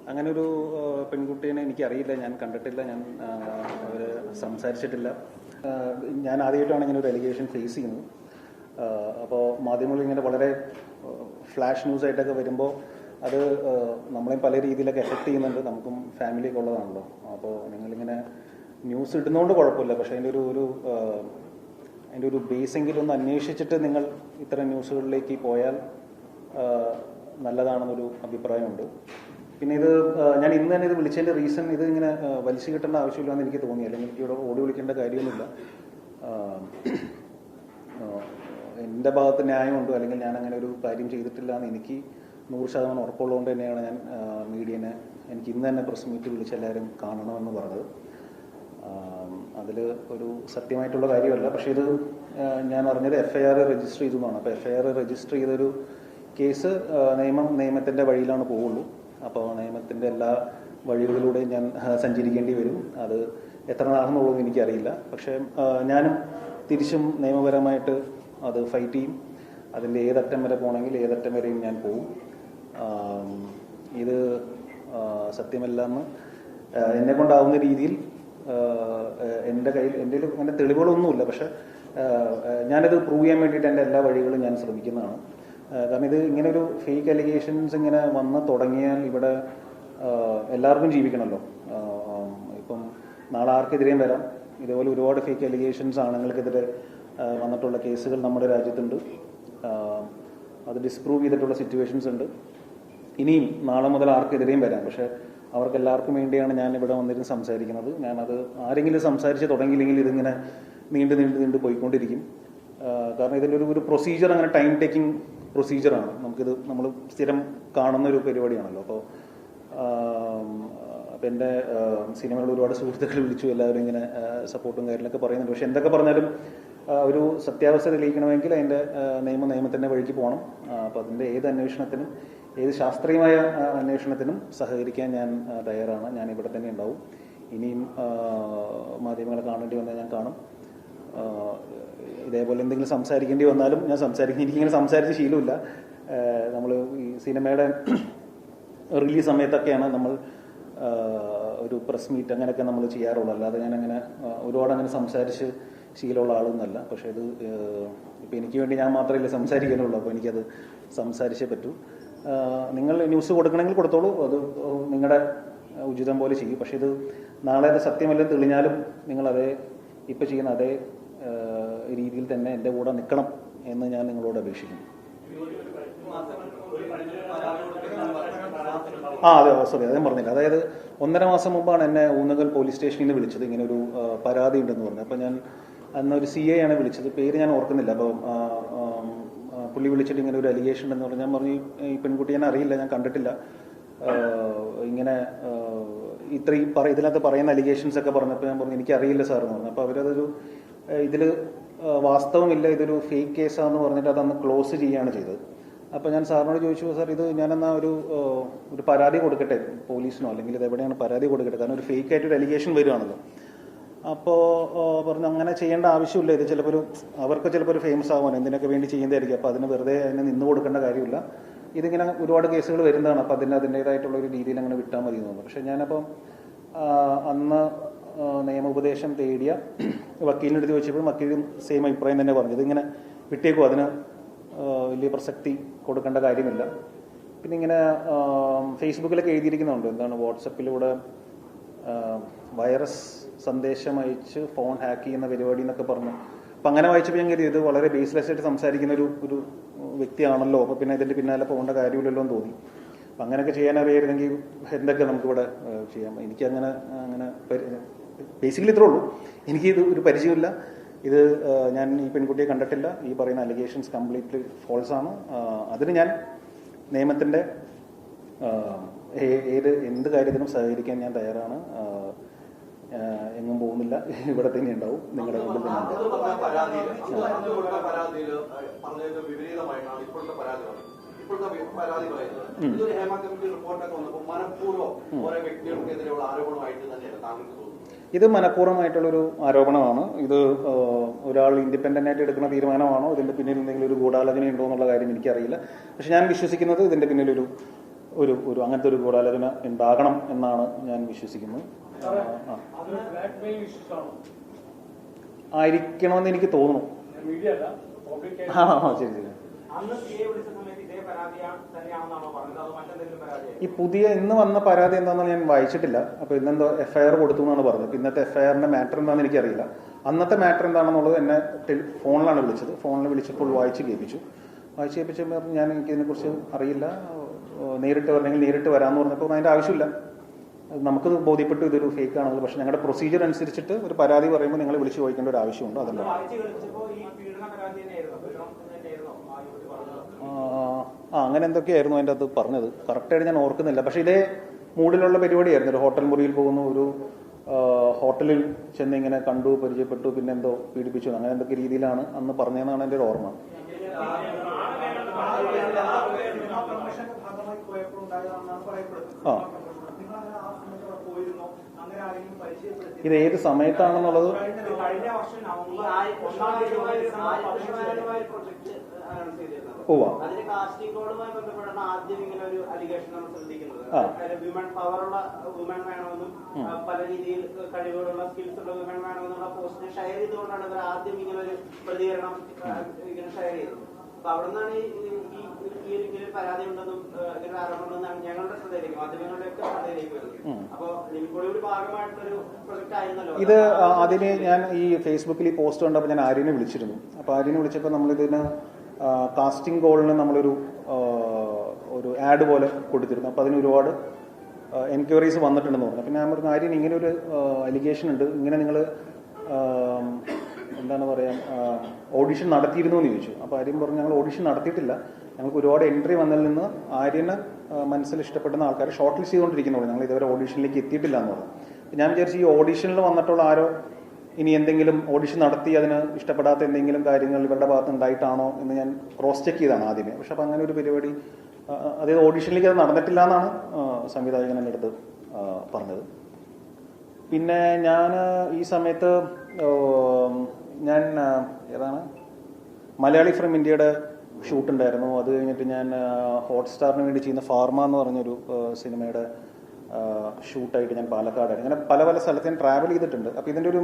അങ്ങനെ ഒരു പെൺകുട്ടീനെ എനിക്കറിയില്ല, ഞാൻ കണ്ടിട്ടില്ല, ഞാൻ അവർ സംസാരിച്ചിട്ടില്ല. ഞാൻ ആദ്യമായിട്ടാണ് ഇങ്ങനെ ഒരു അലിഗേഷൻ ഫേസ് ചെയ്യുന്നത്. അപ്പോൾ മാധ്യമങ്ങളിൽ ഇങ്ങനെ വളരെ ഫ്ലാഷ് ന്യൂസായിട്ടൊക്കെ വരുമ്പോൾ അത് നമ്മളെയും പല രീതിയിലൊക്കെ എഫക്റ്റ് ചെയ്യുന്നുണ്ട്. നമുക്കും ഫാമിലിയൊക്കെ ഉള്ളതാണല്ലോ. അപ്പോൾ നിങ്ങളിങ്ങനെ ന്യൂസ് ഇടുന്നതുകൊണ്ട് കുഴപ്പമില്ല, പക്ഷേ അതിൻ്റെ ഒരു ബേസെങ്കിലും ഒന്ന് അന്വേഷിച്ചിട്ട് നിങ്ങൾ ഇത്തരം ന്യൂസുകളിലേക്ക് പോയാൽ നല്ലതാണെന്നൊരു അഭിപ്രായമുണ്ട്. പിന്നെ ഇത് ഞാൻ ഇന്ന് തന്നെ ഇത് വിളിച്ചതിൻ്റെ റീസൺ, ഇത് ഇങ്ങനെ വലിച്ചു കിട്ടേണ്ട ആവശ്യമില്ലാന്ന് എനിക്ക് തോന്നി. അല്ലെങ്കിൽ എനിക്ക് ഇവിടെ ഓടി വിളിക്കേണ്ട കാര്യമൊന്നുമില്ല. എൻ്റെ ഭാഗത്ത് ന്യായമുണ്ട്, അല്ലെങ്കിൽ ഞാൻ അങ്ങനെ ഒരു കാര്യം ചെയ്തിട്ടില്ല എന്ന് എനിക്ക് 100% ഉറപ്പുള്ളതുകൊണ്ട് തന്നെയാണ് ഞാൻ മീഡിയനെ എനിക്ക് ഇന്ന് തന്നെ പ്രസ് മീറ്റ് വിളിച്ച് എല്ലാവരും കാണണമെന്ന് പറഞ്ഞത്. അതിൽ ഒരു സത്യമായിട്ടുള്ള കാര്യമല്ല. പക്ഷേ ഇത് ഞാൻ അറിഞ്ഞത് FIR രജിസ്റ്റർ ചെയ്തതാണ്. അപ്പോൾ FIR രജിസ്റ്റർ ചെയ്തൊരു കേസ് നിയമത്തിൻ്റെ വഴിയിലാണ് പോവുള്ളൂ. അപ്പോൾ നിയമത്തിൻ്റെ എല്ലാ വഴികളിലൂടെയും ഞാൻ സഞ്ചരിക്കേണ്ടി വരും. അത് എത്ര നാളെന്നുള്ളത് എനിക്കറിയില്ല. പക്ഷേ ഞാനും തിരിച്ചും നിയമപരമായിട്ട് അത് ഫൈറ്റ് ചെയ്യും. അതിൻ്റെ ഏതറ്റം വരെ പോകണമെങ്കിൽ ഏതറ്റം വരെയും ഞാൻ പോവും. ഇത് സത്യമല്ലെന്ന് എന്നെ കൊണ്ടാവുന്ന രീതിയിൽ എൻ്റെ അങ്ങനെ തെളിവുകളൊന്നുമില്ല. പക്ഷെ ഞാനിത് പ്രൂവ് ചെയ്യാൻ വേണ്ടിയിട്ട് എൻ്റെ എല്ലാ വഴികളും ഞാൻ ശ്രമിക്കുന്നതാണ്. കാരണം ഇത് ഇങ്ങനെ ഒരു ഫേക്ക് അലിഗേഷൻസ് ഇങ്ങനെ വന്ന് തുടങ്ങിയാൽ ഇവിടെ എല്ലാവർക്കും ജീവിക്കണമല്ലോ. ഇപ്പം നാളെ ആർക്കെതിരെയും വരാം. ഇതുപോലെ ഒരുപാട് ഫേക്ക് അലിഗേഷൻസ് ആണുങ്ങൾക്കെതിരെ വന്നിട്ടുള്ള കേസുകൾ നമ്മുടെ രാജ്യത്തുണ്ട്. അത് ഡിസ്പ്രൂവ് ചെയ്തിട്ടുള്ള സിറ്റുവേഷൻസ് ഉണ്ട്. ഇനിയും നാളെ മുതൽ ആർക്കെതിരെയും വരാം. പക്ഷേ അവർക്കെല്ലാവർക്കും വേണ്ടിയാണ് ഞാൻ ഇവിടെ വന്നിരുന്ന് സംസാരിക്കുന്നത്. ഞാനത് ആരെങ്കിലും സംസാരിച്ച് തുടങ്ങിയില്ലെങ്കിൽ ഇതിങ്ങനെ നീണ്ടു പോയിക്കൊണ്ടിരിക്കും. കാരണം ഇതിൻ്റെ ഒരു പ്രൊസീജിയർ അങ്ങനെ ടൈം ടേക്കിംഗ് പ്രൊസീജിയറാണ്. നമ്മൾ സ്ഥിരം കാണുന്ന ഒരു പരിപാടിയാണല്ലോ. അപ്പോൾ എൻ്റെ സിനിമകളിൽ ഒരുപാട് സുഹൃത്തുക്കൾ വിളിച്ചു, എല്ലാവരും ഇങ്ങനെ സപ്പോർട്ടും കാര്യങ്ങളൊക്കെ പറയുന്നുണ്ട്. പക്ഷെ എന്തൊക്കെ പറഞ്ഞാലും ഒരു സത്യാവസ്ഥ തെളിയിക്കണമെങ്കിൽ അതിൻ്റെ നിയമത്തിൻ്റെ വഴിക്ക് പോകണം. അപ്പോൾ അതിൻ്റെ ഏത് അന്വേഷണത്തിനും, ഏത് ശാസ്ത്രീയമായ അന്വേഷണത്തിനും സഹകരിക്കാൻ ഞാൻ തയ്യാറാണ്. ഞാൻ ഇവിടെ തന്നെ ഉണ്ടാവും. ഇനിയും മാധ്യമങ്ങളെ കാണേണ്ടി വന്നാൽ ഞാൻ കാണും. ഇതേപോലെ എന്തെങ്കിലും സംസാരിക്കേണ്ടി വന്നാലും ഞാൻ സംസാരിക്കും. എനിക്കിങ്ങനെ സംസാരിച്ച് ശീലമില്ല. നമ്മൾ ഈ സിനിമയുടെ റിലീസ് സമയത്തൊക്കെയാണ് നമ്മൾ ഒരു പ്രസ് മീറ്റ് അങ്ങനെയൊക്കെ നമ്മൾ ചെയ്യാറുള്ളൂ. അല്ലാതെ ഞാനങ്ങനെ ഒരുപാട് അങ്ങനെ സംസാരിച്ച് ശീലമുള്ള ആളൊന്നുമല്ല. പക്ഷേ ഇത് ഇപ്പം എനിക്ക് വേണ്ടി ഞാൻ മാത്രമല്ല സംസാരിക്കാനുള്ളൂ. അപ്പോൾ എനിക്കത് സംസാരിച്ചേ പറ്റൂ. നിങ്ങൾ ന്യൂസ് കൊടുക്കണമെങ്കിൽ കൊടുത്തോളൂ, അത് നിങ്ങളുടെ ഉചിതം പോലെ ചെയ്യും. പക്ഷേ ഇത് നാളെ അത് സത്യമല്ലെന്ന് തെളിഞ്ഞാലും നിങ്ങളതേ ഇപ്പം ചെയ്യുന്ന അതേ രീതിയിൽ തന്നെ എൻ്റെ കൂടെ നിൽക്കണം എന്ന് ഞാൻ നിങ്ങളോട് അപേക്ഷിക്കുന്നു. അതെ, സോറി, അതേ പറഞ്ഞില്ല. അതായത് 1.5 മാസം മുമ്പാണ് എന്നെ ഊന്നുകൽ പോലീസ് സ്റ്റേഷനിൽ നിന്ന് വിളിച്ചത്. ഇങ്ങനെ ഒരു പരാതി ഉണ്ടെന്ന് പറഞ്ഞു. അപ്പോൾ ഞാൻ അന്നൊരു CA ആണ് വിളിച്ചത്, പേര് ഞാൻ ഓർക്കുന്നില്ല. അപ്പോൾ പുള്ളി വിളിച്ചിട്ട് ഇങ്ങനെ ഒരു അലിഗേഷൻ ഉണ്ടെന്ന് പറഞ്ഞു. ഞാൻ പറഞ്ഞു ഈ പെൺകുട്ടി ഞാൻ അറിയില്ല, ഞാൻ കണ്ടിട്ടില്ല, ഇങ്ങനെ ഇതിനകത്ത് പറയുന്ന അലിഗേഷൻസ് ഒക്കെ പറഞ്ഞപ്പോൾ ഞാൻ പറഞ്ഞു എനിക്കറിയില്ല സാർ എന്ന് പറഞ്ഞു. അപ്പോൾ അവരതൊരു ഇതിൽ വാസ്തവമില്ല, ഇതൊരു ഫേക്ക് കേസാണെന്ന് പറഞ്ഞിട്ട് അതന്ന് ക്ലോസ് ചെയ്യുകയാണ് ചെയ്തത്. അപ്പോൾ ഞാൻ സാറിനോട് ചോദിച്ചു, സാർ ഇത് ഞാനെന്നാ ഒരു പരാതി കൊടുക്കട്ടെ പോലീസിനോ, അല്ലെങ്കിൽ ഇത് എവിടെയാണ് പരാതി കൊടുക്കട്ടെ, കാരണം ഒരു ഫേക്ക് ആയിട്ടൊരു അലിഗേഷൻ വരുവാണല്ലോ. അപ്പോൾ പറഞ്ഞു അങ്ങനെ ചെയ്യേണ്ട ആവശ്യമില്ല, ഇത് ചിലപ്പോൾ അവർക്ക് ചിലപ്പോൾ ഒരു ഫേമസ് ആവാൻ എന്തിനൊക്കെ വേണ്ടി ചെയ്യുന്നതായിരിക്കും. അപ്പോൾ അതിന് വെറുതെ അതിനെ നിന്ന് കൊടുക്കേണ്ട കാര്യമില്ല. ഇതിങ്ങനെ ഒരുപാട് കേസുകൾ വരുന്നതാണ്. അപ്പോൾ അതിൻ്റേതായിട്ടുള്ളൊരു രീതിയിൽ അങ്ങനെ വിട്ടാൽ മതി എന്ന് തോന്നുന്നു. പക്ഷേ ഞാനപ്പം അന്ന് നിയമോപദേശം തേടിയ വക്കീലിൻ്റെ അടുത്ത് ചോദിച്ചപ്പോൾ വക്കീലും സെയിം അഭിപ്രായം തന്നെ പറഞ്ഞു, ഇതിങ്ങനെ വിട്ടേക്കും, അതിന് വലിയ പ്രസക്തി കൊടുക്കേണ്ട കാര്യമില്ല. പിന്നെ ഇങ്ങനെ ഫേസ്ബുക്കിലൊക്കെ എഴുതിയിരിക്കുന്നുണ്ട്, എന്താണ് വാട്സപ്പിലൂടെ വൈറസ് സന്ദേശം അയച്ച് ഫോൺ ഹാക്ക് ചെയ്യുന്ന പരിപാടി എന്നൊക്കെ പറഞ്ഞു. അപ്പം അങ്ങനെ വായിച്ചപ്പോൾ ഞാൻ കരുതി ഇത് വളരെ ബേസ്ലെസ് ആയിട്ട് സംസാരിക്കുന്ന ഒരു വ്യക്തിയാണല്ലോ. അപ്പോൾ പിന്നെ ഇതിൻ്റെ പിന്നാലെ പോകേണ്ട കാര്യമില്ലല്ലോ എന്ന് തോന്നി. അപ്പം അങ്ങനെയൊക്കെ ചെയ്യാൻ അറിയായിരുന്നെങ്കിൽ എന്തൊക്കെ നമുക്കിവിടെ ചെയ്യാം. എനിക്കങ്ങനെ ബേസിക്കലി ഇത്രേ ഉള്ളൂ. എനിക്കിത് ഒരു പരിചയമില്ല. ഇത് ഞാൻ ഈ പെൺകുട്ടിയെ കണ്ടിട്ടില്ല. ഈ പറയുന്ന അലിഗേഷൻസ് കംപ്ലീറ്റ്ലി ഫോൾസ് ആണ്. അതിന് ഞാൻ നിയമത്തിൻ്റെ എന്ത് കാര്യത്തിനും സഹകരിക്കാൻ ഞാൻ തയ്യാറാണ്. എങ്ങും പോകുന്നില്ല, ഇവിടെ തന്നെ ഉണ്ടാവും, നിങ്ങളുടെ മുമ്പിൽ തന്നെ ഉണ്ടാവും. ഇത് മനഃപൂർവ്വമായിട്ടുള്ളൊരു ആരോപണമാണ്. ഇത് ഒരാൾ ഇൻഡിപെൻഡൻ്റ് ആയിട്ട് എടുക്കുന്ന തീരുമാനമാണോ, ഇതിൻ്റെ പിന്നിൽ എന്തെങ്കിലും ഒരു ഗൂഢാലോചന ഉണ്ടോ എന്നുള്ള കാര്യം എനിക്കറിയില്ല. പക്ഷെ ഞാൻ വിശ്വസിക്കുന്നത് ഇതിൻ്റെ പിന്നിലൊരു ഒരു അങ്ങനത്തെ ഒരു ഗൂഢാലോചന ഉണ്ടാകണം എന്നാണ് ഞാൻ വിശ്വസിക്കുന്നത്. ആയിരിക്കണമെന്ന് എനിക്ക് തോന്നുന്നു. ശരി ശരി. ഈ പുതിയ ഇന്ന് വന്ന പരാതി എന്താണെന്ന് ഞാൻ വായിച്ചിട്ടില്ല. അപ്പൊ ഇന്നെന്തോ FIR കൊടുത്തു എന്നാണ് പറഞ്ഞത്. ഇന്നത്തെ FIRന്റെ മാറ്റർ എന്താണെന്ന് എനിക്കറിയില്ല. അന്നത്തെ മാറ്റർ എന്താണെന്നുള്ളത് എന്നെ ഫോണിലാണ് വിളിച്ചത്. ഫോണിൽ വിളിച്ചപ്പോൾ വായിച്ച് കേൾപ്പിച്ചപ്പോൾ ഞാൻ എനിക്കിതിനെക്കുറിച്ച് അറിയില്ല, നേരിട്ട് പറഞ്ഞെങ്കിൽ നേരിട്ട് വരാമെന്ന് പറഞ്ഞപ്പോൾ അതിൻ്റെ ആവശ്യമില്ല, നമുക്ക് ബോധ്യപ്പെട്ടു ഇതൊരു ഫേക്ക് ആണെന്ന്. പക്ഷെ ഞങ്ങളുടെ പ്രൊസീജിയർ അനുസരിച്ചിട്ട് ഒരു പരാതി പറയുമ്പോൾ നിങ്ങൾ വിളിച്ച് ചോദിക്കേണ്ട ഒരു ആവശ്യമുണ്ട്. അതല്ല അങ്ങനെ എന്തൊക്കെയായിരുന്നു അതിൻ്റെ അത് പറഞ്ഞത്, കറക്റ്റായിട്ട് ഞാൻ ഓർക്കുന്നില്ല. പക്ഷെ ഇതേ മൂഡിലുള്ള പരിപാടിയായിരുന്നു. ഒരു ഹോട്ടൽ മുറിയിൽ പോകുന്നു, ഒരു ഹോട്ടലിൽ ചെന്ന് ഇങ്ങനെ കണ്ടു, പരിചയപ്പെട്ടു, പിന്നെ എന്തോ പീഡിപ്പിച്ചു, അങ്ങനെ എന്തൊക്കെ രീതിയിലാണ് അന്ന് പറഞ്ഞതെന്നാണ് എൻ്റെ ഒരു ഓർമ്മ. ഇത് ഏത് സമയത്താണെന്നുള്ളത് അതിന്റെ കാസ്റ്റിംഗ് കോഡുമായി ബന്ധപ്പെട്ടാണ് ആദ്യം ഇങ്ങനെ ഒരു അലിഗേഷൻ നമ്മൾ ശ്രദ്ധിക്കുന്നത്. വിമൻ പവറുള്ള വുമൻ വേണമെന്നും പല രീതിയിൽ കഴിവുകളുള്ള സ്കിൽസ് ഉള്ള വുമൻ വേണമെന്നുള്ള പോസ്റ്റ് ഷെയർ ചെയ്തുകൊണ്ടാണ് ഇവർ ആദ്യം ഇങ്ങനെ ഒരു പ്രതികരണം ഇങ്ങനെ ഷെയർ ചെയ്തത്. അപ്പൊ അവിടെ നിന്നാണ് ഇങ്ങനെ പരാതി ഉണ്ടെന്നും ഇങ്ങനെ ആരോപണമെന്നാണ് ഞങ്ങളുടെ ശ്രദ്ധയിലേക്ക്, മാധ്യമങ്ങളുടെയൊക്കെ ശ്രദ്ധയിലേക്ക് വരുന്നത്. അപ്പൊ ലിമിക്കോടെ ഒരു ഭാഗമായിട്ടൊരു പ്രൊജക്ട് ആയിരുന്നല്ലോ ഇത്. അതിന് ഞാൻ ഈ ഫേസ്ബുക്കിൽ ഈ പോസ്റ്റ് കണ്ടപ്പോൾ ഞാൻ ആര്യനെ വിളിച്ചിരുന്നു. അപ്പൊ ആര്യനെ വിളിച്ചപ്പോൾ നമ്മളിതിന് കാസ്റ്റിംഗ് കോളിന് നമ്മളൊരു ആഡ് പോലെ കൊടുത്തിരുന്നു. അപ്പോൾ അതിന് ഒരുപാട് എൻക്വയറീസ് വന്നിട്ടുണ്ടെന്ന് പറഞ്ഞു. പിന്നെ ഞാൻ പറഞ്ഞു, ആര്യൻ ഇങ്ങനെ ഒരു അലിഗേഷൻ ഉണ്ട്, ഇങ്ങനെ നിങ്ങൾ എന്താണ് പറയാം ഓഡിഷൻ നടത്തിയിരുന്നു എന്ന് ചോദിച്ചു. അപ്പോൾ ആര്യൻ പറഞ്ഞു, ഞങ്ങൾ ഓഡിഷൻ നടത്തിയിട്ടില്ല, ഞങ്ങൾക്ക് ഒരുപാട് എൻട്രി വന്നതിൽ നിന്ന് ആര്യന് മനസ്സിൽ ഇഷ്ടപ്പെടുന്ന ആൾക്കാരെ ഷോർട്ട് ലിസ്റ്റ് ചെയ്തുകൊണ്ടിരിക്കുന്നുള്ളൂ, ഞങ്ങൾ ഇതുവരെ ഓഡിഷനിലേക്ക് എത്തിയിട്ടില്ല എന്ന് പറഞ്ഞു. അപ്പം ഞാൻ വിചാരിച്ചു ഈ ഓഡിഷനിൽ വന്നിട്ടുള്ള ആരോ ഇനി എന്തെങ്കിലും ഓഡിഷൻ നടത്തി അതിന് ഇഷ്ടപ്പെടാത്ത എന്തെങ്കിലും കാര്യങ്ങൾ ഇവരുടെ ഭാഗത്ത് ഉണ്ടായിട്ടാണോ എന്ന് ഞാൻ ക്രോസ് ചെക്ക് ചെയ്താണ് ആദ്യമേ. പക്ഷെ അപ്പം അങ്ങനെ ഒരു പരിപാടി, അതായത് ഓഡിഷനിലേക്ക് അത് നടന്നിട്ടില്ല എന്നാണ് സംവിധായകൻ എൻ്റെ അടുത്ത് പറഞ്ഞത്. പിന്നെ ഞാൻ ഈ സമയത്ത് ഞാൻ ഏതാണ് മലയാളി ഫ്രം ഇന്ത്യയുടെ ഷൂട്ടുണ്ടായിരുന്നു. അത് കഴിഞ്ഞിട്ട് ഞാൻ ഹോട്ട്സ്റ്റാറിന് വേണ്ടി ചെയ്യുന്ന ഫാർമ എന്ന് പറഞ്ഞൊരു സിനിമയുടെ ഷൂട്ടായിട്ട് ഞാൻ പാലക്കാടായിരുന്നു. അങ്ങനെ പല പല സ്ഥലത്ത് ഞാൻ ട്രാവൽ ചെയ്തിട്ടുണ്ട്. അപ്പോൾ ഇതിൻ്റെ ഒരു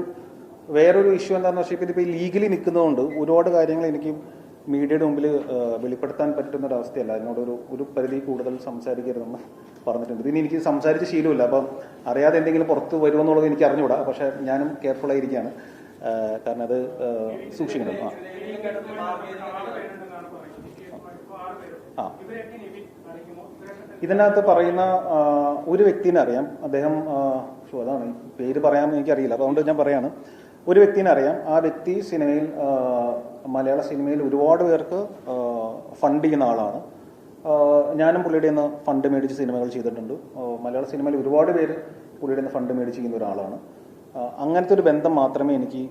വേറൊരു ഇഷ്യൂ എന്താണെന്ന് വെച്ചാൽ ഇതിപ്പോൾ ലീഗലി നിൽക്കുന്നതുകൊണ്ട് ഒരുപാട് കാര്യങ്ങൾ എനിക്ക് മീഡിയയുടെ മുമ്പിൽ വെളിപ്പെടുത്താൻ പറ്റുന്ന ഒരു അവസ്ഥയല്ല. അതിനോടൊരു പരിധി കൂടുതൽ സംസാരിക്കരുതെന്ന് പറഞ്ഞിട്ടുണ്ട്. ഇതിന് എനിക്ക് സംസാരിച്ച ശീലമില്ല, അപ്പം അറിയാതെ എന്തെങ്കിലും പുറത്ത് വരുമെന്നുള്ളത് എനിക്ക് അറിഞ്ഞുകൂടാ. പക്ഷെ ഞാനും കെയർഫുൾ ആയിരിക്കുകയാണ്, കാരണം അത് സൂക്ഷിക്കണം. ഇതിനകത്ത് പറയുന്ന ഒരു വ്യക്തിനെ അറിയാം. അദ്ദേഹം അതാണ് പേര് പറയാമെന്ന് എനിക്കറിയില്ല, അപ്പോൾ അതുകൊണ്ട് ഞാൻ പറയാണ്. ഒരു വ്യക്തിനെ അറിയാം. ആ വ്യക്തി സിനിമയിൽ, മലയാള സിനിമയിൽ ഒരുപാട് പേർക്ക് ഫണ്ട് ചെയ്യുന്ന ആളാണ്. ഞാനും പുള്ളിയുടെ നിന്ന് ഫണ്ട് മേടിച്ച് സിനിമകൾ ചെയ്തിട്ടുണ്ട്. മലയാള സിനിമയിൽ ഒരുപാട് പേര് പുള്ളിയുടെ നിന്ന് ഫണ്ട് മേടിച്ച് ചെയ്യുന്ന ഒരാളാണ്. അങ്ങനത്തെ ഒരു ബന്ധം മാത്രമേ എനിക്ക്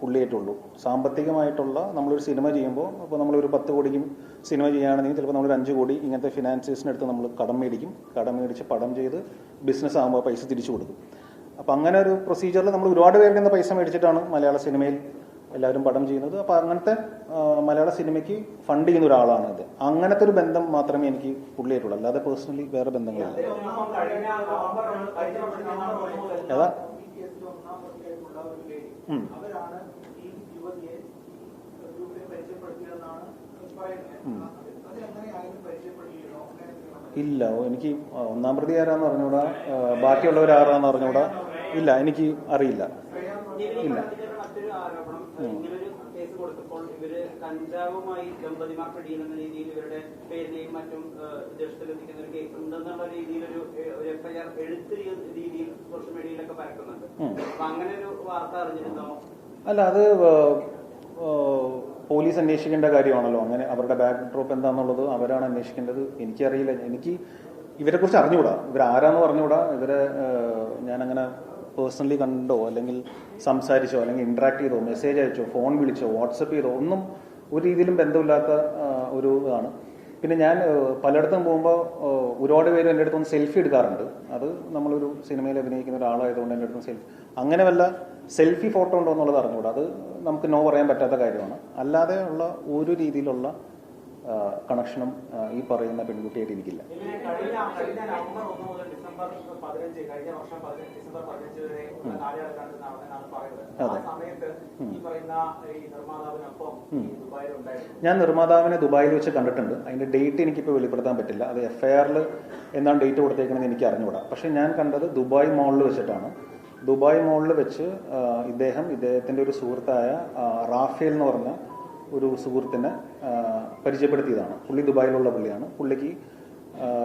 പുള്ളിയായിട്ടുള്ളൂ. സാമ്പത്തികമായിട്ടുള്ള നമ്മളൊരു സിനിമ ചെയ്യുമ്പോൾ, അപ്പോൾ നമ്മളൊരു 10 കോടിക്കും സിനിമ ചെയ്യുകയാണെങ്കിൽ ചിലപ്പോൾ നമ്മളൊരു 5 കോടി ഇങ്ങനത്തെ ഫിനാൻസിയേഴ്സിനടുത്ത് നമ്മൾ കടം മേടിച്ച് പടം ചെയ്ത് ബിസിനസ് ആകുമ്പോൾ പൈസ തിരിച്ചു കൊടുക്കും. അപ്പോൾ അങ്ങനെ ഒരു പ്രൊസീജിയറിൽ നമ്മൾ ഒരുപാട് പേരുടെ നിന്ന് പൈസ മേടിച്ചിട്ടാണ് മലയാള സിനിമയിൽ എല്ലാവരും പടം ചെയ്യുന്നത്. അപ്പോൾ അങ്ങനത്തെ മലയാള സിനിമയ്ക്ക് ഫണ്ട് ചെയ്യുന്ന ഒരാളാണ് ഇത്. അങ്ങനത്തെ ഒരു ബന്ധം മാത്രമേ എനിക്ക് പുള്ളിയായിട്ടുള്ളൂ, അല്ലാതെ പേഴ്സണലി വേറെ ബന്ധങ്ങളില്ല. ഏതാ ഇല്ല, എനിക്ക് ഒന്നാം പ്രതി ആരാന്ന് പറഞ്ഞൂടാ, ബാക്കിയുള്ളവർ ആരാന്ന് പറഞ്ഞൂടാ. ഇല്ല, എനിക്ക് അറിയില്ല. ഇല്ല. കൊടുത്തപ്പോൾ ഇവര് കഞ്ചാവുമായി ദമ്പതിമാർ പിടിയുന്ന രീതിയിൽ ഇവരുടെ പേരിനെയും മറ്റും ജഡ്ജിലെത്തിക്കുന്ന ഒരു കേസ് ഉണ്ടെന്നുള്ള രീതിയിലൊരു FIR എഴുത്ത് രീതിയിൽ സോഷ്യൽ മീഡിയയിലൊക്കെ പരക്കുന്നുണ്ട്. അപ്പൊ അങ്ങനെ ഒരു വാർത്ത അറിഞ്ഞിരുന്നോ? അല്ല, അത് പോലീസ് അന്വേഷിക്കേണ്ട കാര്യമാണല്ലോ. അങ്ങനെ അവരുടെ ബാക്ക് ഡ്രോപ്പ് എന്താണെന്നുള്ളത് അവരാണ് അന്വേഷിക്കേണ്ടത്. എനിക്കറിയില്ല, എനിക്ക് ഇവരെ കുറിച്ച് അറിഞ്ഞുകൂടാ, ഇവരാരാന്ന് പറഞ്ഞുകൂടാ. ഇവരെ ഞാനങ്ങനെ പേഴ്സണലി കണ്ടോ അല്ലെങ്കിൽ സംസാരിച്ചോ അല്ലെങ്കിൽ ഇന്ററാക്ട് ചെയ്തോ മെസ്സേജ് അയച്ചോ ഫോൺ വിളിച്ചോ വാട്സപ്പ് ചെയ്തോ ഒന്നും ഒരു രീതിയിലും ബന്ധമില്ലാത്ത ഒരു ഇതാണ്. പിന്നെ ഞാൻ പലയിടത്തും പോകുമ്പോൾ ഒരുപാട് പേര് എൻ്റെ അടുത്തൊന്ന് സെൽഫി എടുക്കാറുണ്ട്. അത് നമ്മളൊരു സിനിമയിൽ അഭിനയിക്കുന്ന ഒരാളായതുകൊണ്ട് എൻ്റെ അടുത്ത് അങ്ങനെ വല്ല സെൽഫി ഫോട്ടോ ഉണ്ടോ എന്നുള്ളത് അറിഞ്ഞുകൂടാ. അത് നമുക്ക് നോ പറയാൻ പറ്റാത്ത കാര്യമാണ്. അല്ലാതെ ഉള്ള ഒരു രീതിയിലുള്ള കണക്ഷനും ഈ പറയുന്ന പെൺകുട്ടിയായിട്ട് എനിക്കില്ല. കഴിഞ്ഞ നവംബർ 1 മുതൽ ഡിസംബർ 15 കഴിഞ്ഞ വർഷം ഡിസംബർ 15 വരെ കാലയളവിലാണ് നടന്നെന്നാണ് പറയുന്നത്. ആ സമയത്ത് ഈ പറയുന്ന ഈ നിർമ്മാതാവിനൊപ്പം ദുബായിലുണ്ടായിരുന്നു. ഞാൻ നിർമ്മാതാവിനെ ദുബായിൽ വെച്ച് കണ്ടിട്ടുണ്ട്. അതിന്റെ ഡേറ്റ് എനിക്കിപ്പോൾ വെളിപ്പെടുത്താൻ പറ്റില്ല. അത് FIR-ൽ എന്താണ് ഡേറ്റ് കൊടുത്തേക്കണമെന്ന് എനിക്ക് അറിഞ്ഞുകൂടാ. പക്ഷെ ഞാൻ കണ്ടത് ദുബായ് മോളിൽ വെച്ചിട്ടാണ്. ദുബായ് മോളിൽ വെച്ച് ഇദ്ദേഹത്തിൻ്റെ ഒരു സുഹൃത്തായ റാഫേൽ എന്ന് പറഞ്ഞ ഒരു സുഹൃത്തിനെ പരിചയപ്പെടുത്തിയതാണ്. പുള്ളി ദുബായിലുള്ള പുള്ളിയാണ്. പുള്ളിക്ക്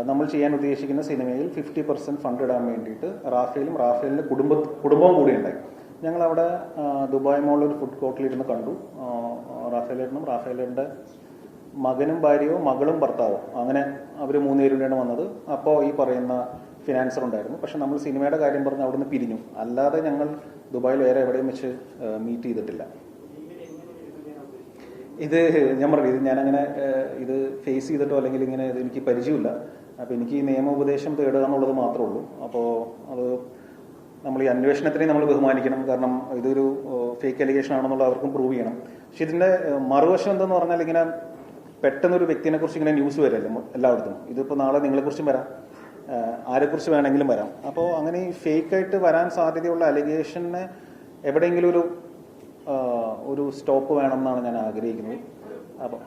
നമ്മൾ ചെയ്യാൻ ഉദ്ദേശിക്കുന്ന സിനിമയിൽ 50% ഫണ്ട് ഇടാൻ വേണ്ടിയിട്ട് റാഫേലിൻ്റെ കുടുംബവും കൂടി ഉണ്ടായി. ഞങ്ങളവിടെ ദുബായ് മോളിൽ ഒരു ഫുഡ് കോർട്ടിലിരുന്ന് കണ്ടു. റാഫേലിൻ്റെ മകനും ഭാര്യയോ മകളും ഭർത്താവോ അങ്ങനെ അവർ 3 പേരുടെയാണ് വന്നത്. അപ്പോൾ ഈ പറയുന്ന ഫിനാൻസർ ഉണ്ടായിരുന്നു. പക്ഷെ നമ്മൾ സിനിമയുടെ കാര്യം പറഞ്ഞ് അവിടെ നിന്ന് പിരിഞ്ഞു. അല്ലാതെ ഞങ്ങൾ ദുബായിൽ വേറെ എവിടെയും വെച്ച് മീറ്റ് ചെയ്തിട്ടില്ല. ഇത് ഞാൻ പറഞ്ഞു, ഇത് ഞാനങ്ങനെ ഇത് ഫേസ് ചെയ്തിട്ടോ അല്ലെങ്കിൽ ഇങ്ങനെ ഇത് എനിക്ക് പരിചയമില്ല. അപ്പോൾ എനിക്ക് ഈ നിയമോപദേശം തേടുക എന്നുള്ളത് മാത്രമേ ഉള്ളൂ. അപ്പോൾ അത് നമ്മൾ ഈ അന്വേഷണത്തിനെ നമ്മൾ ബഹുമാനിക്കണം. കാരണം ഇതൊരു ഫേക്ക് അലിഗേഷൻ ആണെന്നുള്ള അവർക്കും പ്രൂവ് ചെയ്യണം. പക്ഷെ ഇതിൻ്റെ മറുവശം എന്തെന്ന് പറഞ്ഞാൽ ഇങ്ങനെ പെട്ടെന്നൊരു വ്യക്തിനെ കുറിച്ച് ഇങ്ങനെ ന്യൂസ് വരല്ലേ എല്ലായിടത്തും. ഇതിപ്പോൾ നാളെ നിങ്ങളെക്കുറിച്ചും വരാം, ആരെക്കുറിച്ച് വേണമെങ്കിലും വരാം. അപ്പോൾ അങ്ങനെ ഈ ഫേക്കായിട്ട് വരാൻ സാധ്യതയുള്ള അലിഗേഷനെ എവിടെയെങ്കിലും ഒരു സ്റ്റോപ്പ് വേണം എന്നാണ് ഞാൻ ആഗ്രഹിക്കുന്നത്. അപ്പോൾ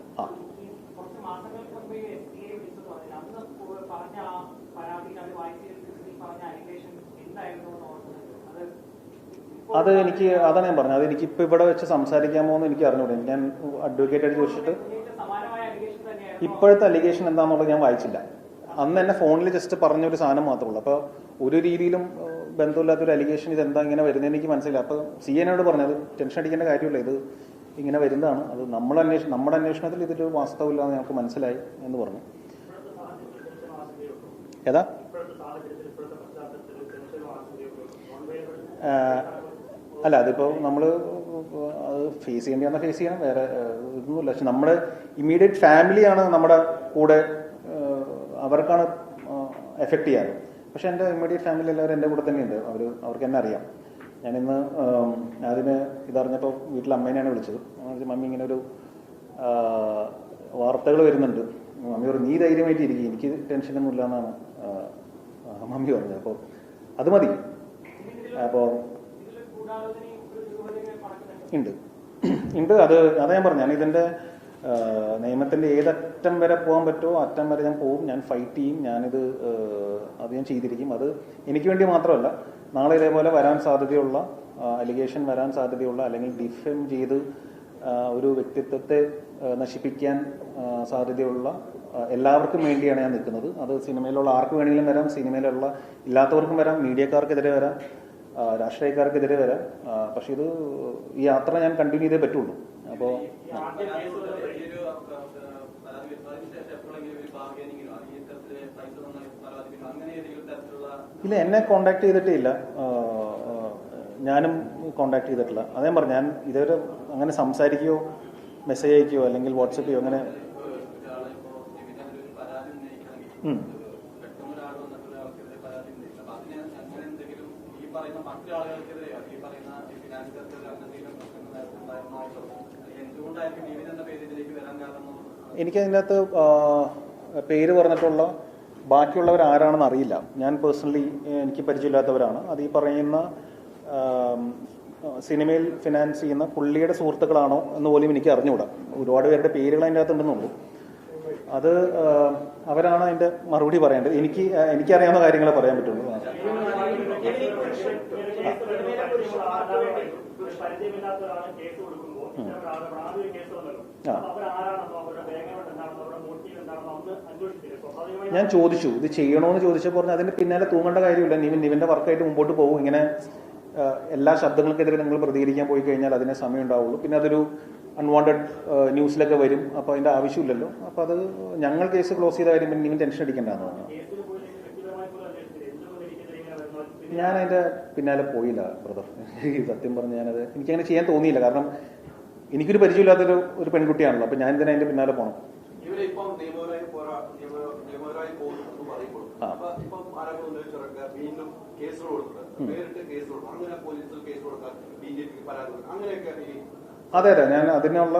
അതാണ് ഞാൻ പറഞ്ഞത്. അതെനിക്ക് ഇപ്പോൾ ഇവിടെ വെച്ച് സംസാരിക്കാമോ എന്ന് എനിക്ക് അറിഞ്ഞൂടെ. ഞാൻ അഡ്വക്കേറ്റായിട്ട് ചോദിച്ചിട്ട് ഇപ്പോഴത്തെ അലിഗേഷൻ എന്താണെന്നുള്ളത് ഞാൻ വായിച്ചില്ല. അന്ന് എന്നെ ഫോണിൽ ജസ്റ്റ് പറഞ്ഞൊരു സാധനം മാത്രമേ ഉള്ളൂ. അപ്പോൾ ഒരു രീതിയിലും ബന്ധമില്ലാത്തൊരു അലിഗേഷൻ ഇതെന്താ ഇങ്ങനെ വരുന്നത് എനിക്ക് മനസ്സിലായി. അപ്പോൾ CNോട് പറഞ്ഞത് ടെൻഷൻ അടിക്കേണ്ട കാര്യമില്ല, ഇത് ഇങ്ങനെ വരുന്നതാണ്. അത് നമ്മുടെ അന്വേഷണത്തിൽ ഇതൊരു വാസ്തവമില്ലാന്ന് ഞങ്ങൾക്ക് മനസ്സിലായി എന്ന് പറഞ്ഞു. ഏതാ അല്ല, അതിപ്പോൾ നമ്മൾ അത് ഫേസ് ചെയ്യണം, വേറെ ഇതൊന്നുമില്ല. പക്ഷെ നമ്മുടെ ഇമ്മീഡിയറ്റ് ഫാമിലിയാണ് നമ്മുടെ കൂടെ, അവർക്കാണ് എഫക്റ്റ് ചെയ്യാറ്. പക്ഷെ എൻ്റെ ഇമ്മീഡിയറ്റ് ഫാമിലി എല്ലാവരും എൻ്റെ കൂടെ തന്നെയുണ്ട്. അവർക്ക് എന്നെ അറിയാം. ഞാനിന്ന് അതിന് ഇതറിഞ്ഞപ്പോൾ വീട്ടിൽ അമ്മേനെയാണ് വിളിച്ചത്. മമ്മി ഇങ്ങനെ ഒരു വാർത്തകൾ വരുന്നുണ്ട്. മമ്മി പറഞ്ഞു നീ ധൈര്യമായിട്ട് ഇരിക്കും, എനിക്ക് ടെൻഷനൊന്നും ഇല്ല എന്നാണ് മമ്മി പറഞ്ഞത്. അപ്പോൾ അത് മതി. അപ്പോൾ ഉണ്ട് അതാ ഞാൻ പറഞ്ഞു. ഞാൻ ഇതിൻ്റെ നിയമത്തിൻ്റെ ഏതറ്റം വരെ പോകാൻ പറ്റുമോ അറ്റം വരെ ഞാൻ പോകും. ഞാൻ ഫൈറ്റ് ചെയ്യും. അത് ഞാൻ ചെയ്തിരിക്കും. അത് എനിക്ക് വേണ്ടി മാത്രമല്ല, നാളെ ഇതേപോലെ വരാൻ സാധ്യതയുള്ള അലിഗേഷൻ വരാൻ സാധ്യതയുള്ള അല്ലെങ്കിൽ ഡിഫെം ചെയ്ത് ഒരു വ്യക്തിത്വത്തെ നശിപ്പിക്കാൻ സാധ്യതയുള്ള എല്ലാവർക്കും വേണ്ടിയാണ് ഞാൻ നിൽക്കുന്നത്. അത് സിനിമയിലുള്ള ആർക്ക് വേണമെങ്കിലും വരാം, സിനിമയിലുള്ള ഇല്ലാത്തവർക്കും വരാം, മീഡിയക്കാർക്കെതിരെ വരാം, രാഷ്ട്രീയക്കാർക്കെതിരെ വരാം. പക്ഷെ ഈ യാത്ര ഞാൻ കണ്ടിന്യൂ ചെയ്തേ പറ്റുള്ളൂ. അപ്പോൾ ഇല്ല, എന്നെ കോണ്ടാക്ട് ചെയ്തിട്ടേ ഇല്ല, ഞാനും കോണ്ടാക്ട് ചെയ്തിട്ടില്ല. അതേ പറഞ്ഞു, ഞാൻ ഇതുവരെ അങ്ങനെ സംസാരിക്കുകയോ മെസ്സേജ് അയക്കുകയോ അല്ലെങ്കിൽ വാട്സപ്പ് ചെയ്യോ അങ്ങനെ എനിക്കതിൻ്റെ അകത്ത് പേര് പറഞ്ഞിട്ടുള്ള ബാക്കിയുള്ളവർ ആരാണെന്ന് അറിയില്ല. ഞാൻ പേഴ്സണലി എനിക്ക് പരിചയമില്ലാത്തവരാണ്. അത് ഈ പറയുന്ന സിനിമയിൽ ഫിനാൻസ് ചെയ്യുന്ന പുള്ളിയുടെ സുഹൃത്തുക്കളാണോ എന്ന് പോലും എനിക്ക് അറിഞ്ഞുകൂടാ. ഒരുപാട് പേരുടെ പേരുകൾ അതിൻ്റെ അകത്തുണ്ടെന്നുള്ളൂ. അത് അവരാണ് അതിൻ്റെ മറുപടി പറയേണ്ടത്. എനിക്കറിയാവുന്ന കാര്യങ്ങളെ പറയാൻ പറ്റുള്ളൂ. ഞാൻ ചോദിച്ചു ഇത് ചെയ്യണോന്ന് ചോദിച്ചപ്പോൾ പറഞ്ഞു അതിന്റെ പിന്നാലെ തൂങ്ങേണ്ട കാര്യമില്ല, നിവിന്റെ വർക്കായിട്ട് മുമ്പോട്ട് പോകും. ഇങ്ങനെ എല്ലാ ശബ്ദങ്ങൾക്കെതിരെ നിങ്ങൾ പ്രതികരിക്കാൻ പോയി കഴിഞ്ഞാൽ അതിനെ സമയം ഉണ്ടാവുള്ളൂ. പിന്നെ അതൊരു അൺവാണ്ടഡ് ന്യൂസിലൊക്കെ വരും. അപ്പോൾ അതിന്റെ ആവശ്യമില്ലല്ലോ. അപ്പോൾ അത് ഞങ്ങൾ കേസ് ക്ലോസ് ചെയ്ത കാര്യം പിന്നെ നിവിൻ ടെൻഷൻ അടിക്കേണ്ടതെന്ന് പറഞ്ഞു. ഞാൻ അതിന്റെ പിന്നാലെ പോയില്ല ബ്രദർ. സത്യം പറഞ്ഞ് എനിക്കങ്ങനെ ചെയ്യാൻ തോന്നിയില്ല. കാരണം എനിക്കൊരു പരിചയമില്ലാത്തൊരു പെൺകുട്ടിയാണല്ലോ. അപ്പൊ ഞാൻ എന്തിനാ അതിന്റെ പിന്നാലെ പോകണം? അതെ അതെ, ഞാൻ അതിനുള്ള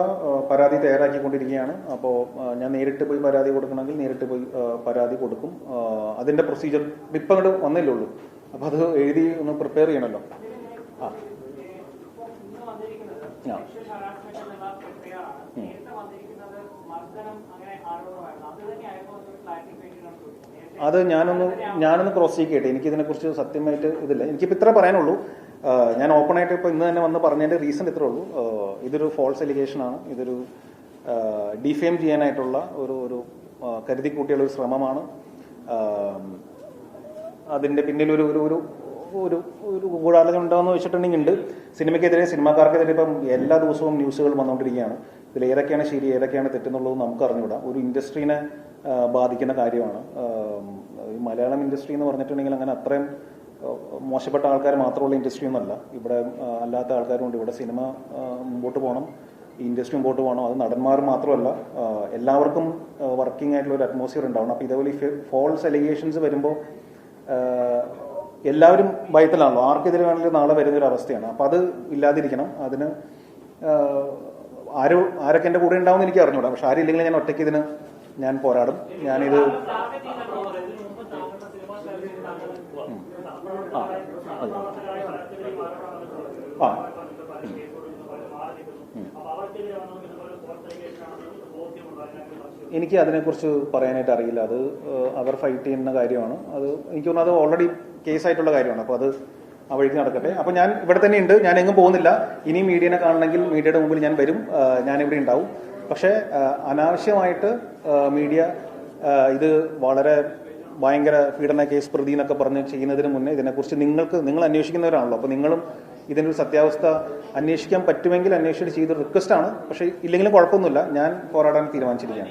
പരാതി തയ്യാറാക്കിക്കൊണ്ടിരിക്കുകയാണ്. അപ്പോൾ ഞാൻ നേരിട്ട് പോയി പരാതി കൊടുക്കണമെങ്കിൽ നേരിട്ട് പോയി പരാതി കൊടുക്കും. അതിന്റെ പ്രൊസീജിയർ ഇപ്പം അങ്ങോട്ട് വന്നില്ലുള്ളൂ. അപ്പോൾ അത് എഴുതി ഒന്ന് പ്രിപ്പയർ ചെയ്യണമല്ലോ. ആ അത് ഞാനൊന്ന് ക്രോസ് ചെക്ക് ചെയ്യട്ടെ. എനിക്കിതിനെക്കുറിച്ച് സത്യമായിട്ട് ഇതില്ല. എനിക്കിപ്പോൾ ഇത്ര പറയാനുള്ളൂ. ഞാൻ ഓപ്പണായിട്ട് ഇപ്പോൾ ഇന്ന് തന്നെ വന്ന് പറഞ്ഞതിൻ്റെ റീസൺ ഇത്രേ ഉള്ളൂ. ഇതൊരു ഫോൾസ് എലിഗേഷനാണ്. ഇതൊരു ഡിഫെയിം ചെയ്യാനായിട്ടുള്ള ഒരു കരുതിക്കൂട്ടിയുള്ള ഒരു ശ്രമമാണ്. അതിൻ്റെ പിന്നിൽ ഒരു ഒരു ഒരു ഒരു ഗൂഢാലോചന ഉണ്ടോയെന്ന് വെച്ചിട്ടുണ്ടെങ്കിൽ ഉണ്ട്. സിനിമയ്ക്കെതിരെ, സിനിമാക്കാർക്കെതിരെ ഇപ്പം എല്ലാ ദിവസവും ന്യൂസുകൾ വന്നുകൊണ്ടിരിക്കുകയാണ്. ഇതിൽ ഏതൊക്കെയാണ് ശരി, ഏതൊക്കെയാണ് തെറ്റെന്നുള്ളത് നമുക്ക് അറിഞ്ഞുകൂടാ. ഒരു ഇൻഡസ്ട്രീനെ ബാധിക്കുന്ന കാര്യമാണ്. ഈ മലയാളം ഇൻഡസ്ട്രി എന്ന് പറഞ്ഞിട്ടുണ്ടെങ്കിൽ അങ്ങനെ അത്രയും മോശപ്പെട്ട ആൾക്കാർ മാത്രമുള്ള ഇൻഡസ്ട്രി ഒന്നുമല്ല. ഇവിടെ അല്ലാത്ത ആൾക്കാരുണ്ട്. ഇവിടെ സിനിമ മുമ്പോട്ട് പോകണം, ഈ ഇൻഡസ്ട്രി മുമ്പോട്ട് പോകണം. അത് നടന്മാർ മാത്രമല്ല, എല്ലാവർക്കും വർക്കിംഗ് ആയിട്ടുള്ള ഒരു അറ്റ്മോസ്ഫിയർ ഉണ്ടാവണം. അപ്പോൾ ഇതേപോലെ ഈ ഫോൾസ് അലിഗേഷൻസ് വരുമ്പോൾ എല്ലാവരും ഭയത്തിലാണല്ലോ. ആർക്കെതിരെ വേണമെങ്കിലും നാളെ വരുന്നൊരു അവസ്ഥയാണ്. അപ്പോൾ അത് ഇല്ലാതിരിക്കണം. അതിന് ആരൊക്കെ എൻ്റെ കൂടെ ഉണ്ടാവും എന്ന് എനിക്ക് അറിഞ്ഞൂടാ. പക്ഷെ ആരില്ലെങ്കിലും ഞാൻ ഒറ്റയ്ക്ക് ഇതിന് ഞാൻ പോരാടും. ഞാനിത് എനിക്ക് അതിനെക്കുറിച്ച് പറയാനായിട്ട് അറിയില്ല. അത് അവർ ഫൈറ്റ് ചെയ്യുന്ന കാര്യമാണ്. അത് എനിക്ക് തോന്നുന്നു അത് ഓൾറെഡി കേസായിട്ടുള്ള കാര്യമാണ്. അപ്പോൾ അത് ആ വഴിക്ക് നടക്കട്ടെ. അപ്പോൾ ഞാൻ ഇവിടെ തന്നെ ഉണ്ട്. ഞാൻ എങ്ങും പോകുന്നില്ല. ഇനി മീഡിയനെ കാണണമെങ്കിൽ മീഡിയയുടെ മുമ്പിൽ ഞാൻ വരും. ഞാനിവിടെ ഉണ്ടാവും. പക്ഷേ അനാവശ്യമായിട്ട് മീഡിയ ഇത് വളരെ ഭയങ്കര പീഡന കേസ് പ്രതി എന്നൊക്കെ പറഞ്ഞ് ചെയ്യുന്നതിന് മുന്നേ ഇതിനെക്കുറിച്ച് നിങ്ങൾ അന്വേഷിക്കുന്നവരാണല്ലോ. അപ്പോൾ നിങ്ങളും ഇതിൻ്റെ ഒരു സത്യാവസ്ഥ അന്വേഷിക്കാൻ പറ്റുമെങ്കിൽ അന്വേഷിച്ചിട്ട് ചെയ്തൊരു റിക്വസ്റ്റ് ആണ്. പക്ഷേ ഇല്ലെങ്കിലും കുഴപ്പമൊന്നുമില്ല. ഞാൻ പോരാടാൻ തീരുമാനിച്ചിരിക്കുകയാണ്.